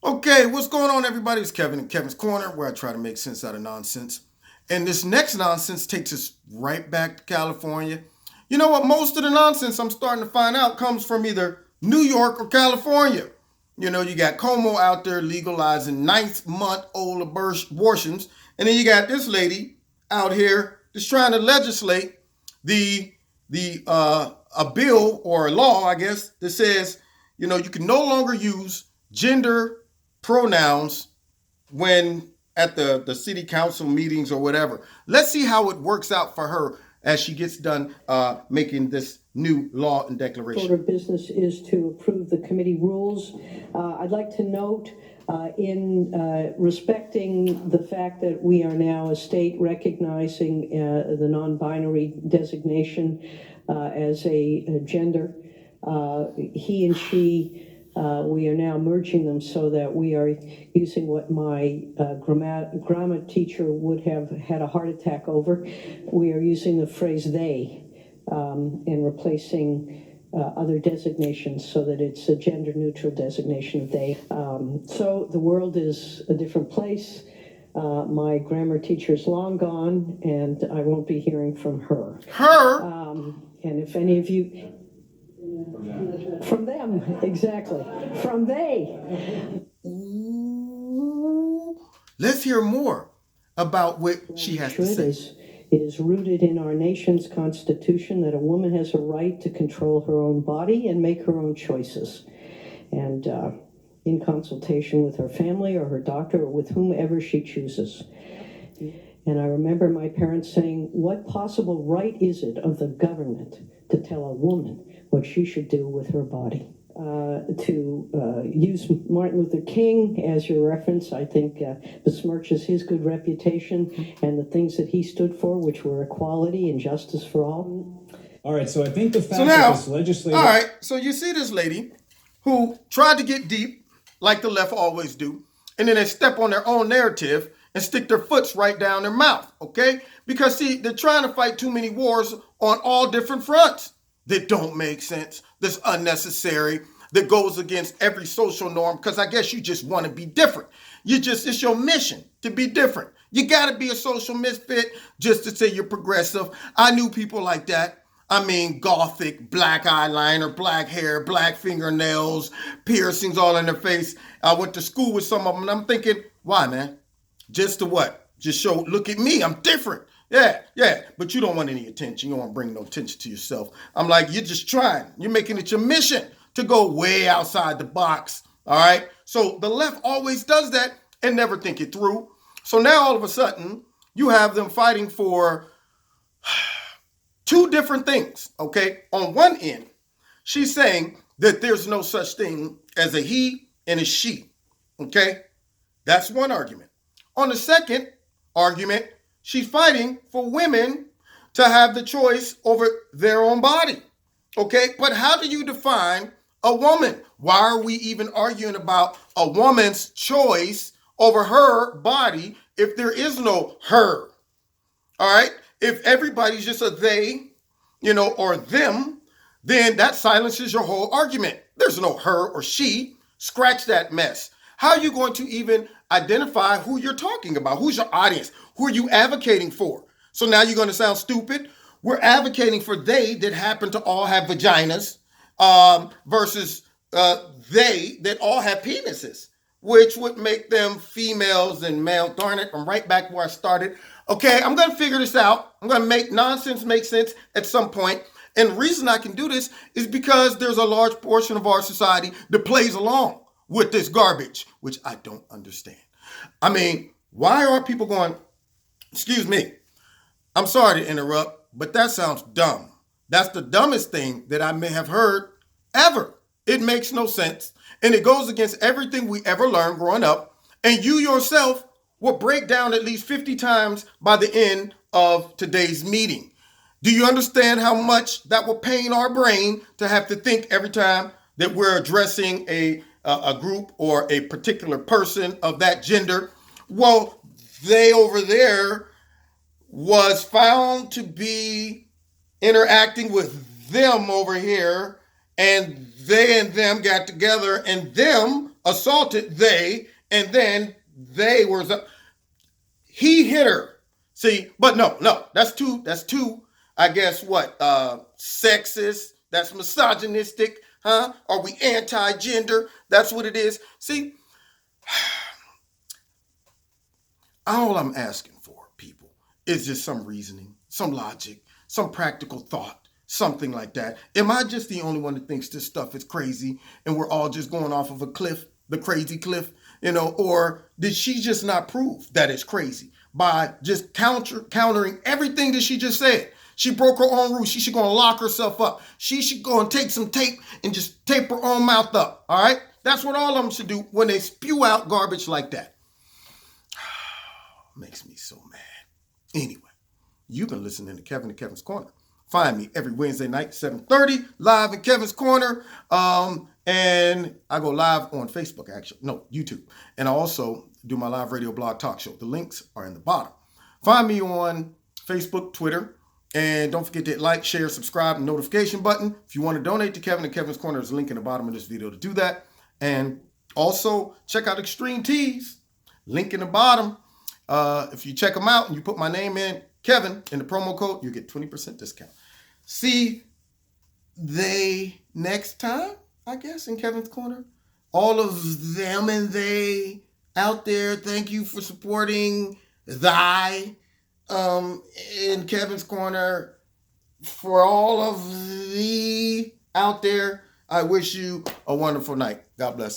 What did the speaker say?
Okay, what's going on, everybody? It's Kevin in Kevin's Corner, where I try to make sense out of nonsense. And this next nonsense takes us right back to California. You know what? Most of the nonsense I'm starting to find out comes from either New York or California. You know, you got Como out there legalizing ninth-month-old abortions, and then you got this lady out here just trying to legislate a bill or a law, I guess, that says you can no longer use gender pronouns when at the city council meetings or whatever. Let's see how it works out for her as she gets done making this new law and declaration. Order of business is to approve the committee rules. I'd like to note in respecting the fact that we are now a state recognizing the non-binary designation as a gender, he and she, we are now merging them so that we are using what my grammar teacher would have had a heart attack over. We are using the phrase they and replacing other designations so that it's a gender neutral designation of they. So the world is a different place. My grammar teacher is long gone, and I won't be hearing from her. And if any of you... From them, exactly. From they. Let's hear more about what she has to say. It is rooted in our nation's constitution that a woman has a right to control her own body and make her own choices. And in consultation with her family or her doctor or with whomever she chooses. And I remember my parents saying, what possible right is it of the government to tell a woman what she should do with her body? To use Martin Luther King as your reference, I think besmirches his good reputation and the things that he stood for, which were equality and justice for all. All right, so I think the fact that this legislative... All right, so you see this lady who tried to get deep, like the left always do, and then they step on their own narrative and stick their foots right down their mouth, okay? Because, see, they're trying to fight too many wars on all different fronts that don't make sense, that's unnecessary, that goes against every social norm, because I guess you just want to be different. It's your mission to be different. You got to be a social misfit just to say you're progressive. I knew people like that. I mean, gothic, black eyeliner, black hair, black fingernails, piercings all in their face. I went to school with some of them, and I'm thinking, why, man? Just to what? Just show, look at me, I'm different. Yeah, but you don't want any attention. You don't want to bring no attention to yourself. I'm like, you're just trying. You're making it your mission to go way outside the box, all right? So the left always does that and never think it through. So now all of a sudden, you have them fighting for two different things, okay? On one end, she's saying that there's no such thing as a he and a she, okay? That's one argument. On the second argument, she's fighting for women to have the choice over their own body, okay? But how do you define a woman? Why are we even arguing about a woman's choice over her body if there is no her, all right? If everybody's just a they, or them, then that silences your whole argument. There's no her or she. Scratch that mess. How are you going to even identify who you're talking about? Who's your audience? Who are you advocating for? So now you're going to sound stupid. We're advocating for they that happen to all have vaginas versus they that all have penises, which would make them females and male. Darn it, I'm right back where I started. Okay, I'm going to figure this out. I'm going to make nonsense make sense at some point. And the reason I can do this is because there's a large portion of our society that plays along with this garbage, which I don't understand. I mean, why are people going, excuse me, I'm sorry to interrupt, but that sounds dumb. That's the dumbest thing that I may have heard ever. It makes no sense. And it goes against everything we ever learned growing up. And you yourself will break down at least 50 times by the end of today's meeting. Do you understand how much that will pain our brain to have to think every time that we're addressing a group or a particular person of that gender? Well, they over there was found to be interacting with them over here, and they and them got together, and them assaulted they, and then they were, he hit her. See, but no, that's too, I guess what, sexist, that's misogynistic, huh? Are we anti-gender? That's what it is. See, all I'm asking for, people, is just some reasoning, some logic, some practical thought, something like that. Am I just the only one that thinks this stuff is crazy and we're all just going off of a cliff, the crazy cliff, or did she just not prove that it's crazy by just countering everything that she just said? She broke her own rules. She should go and lock herself up. She should go and take some tape and just tape her own mouth up, all right? That's what all of them should do when they spew out garbage like that. Makes me so mad. Anyway, you've been listening to Kevin and Kevin's Corner. Find me every Wednesday night, 7:30, live in Kevin's Corner. And I go live on Facebook, actually. No, YouTube. And I also do my live radio blog talk show. The links are in the bottom. Find me on Facebook, Twitter. And don't forget to hit like, share, subscribe, and notification button. If you want to donate to Kevin and Kevin's Corner, there's a link in the bottom of this video to do that. And also check out Extreme Tees. Link in the bottom. If you check them out and you put my name in, Kevin, in the promo code, you get 20% discount. See they next time, I guess, in Kevin's Corner. All of them and they out there, thank you for supporting thy in Kevin's Corner. For all of the out there, I wish you a wonderful night. God bless.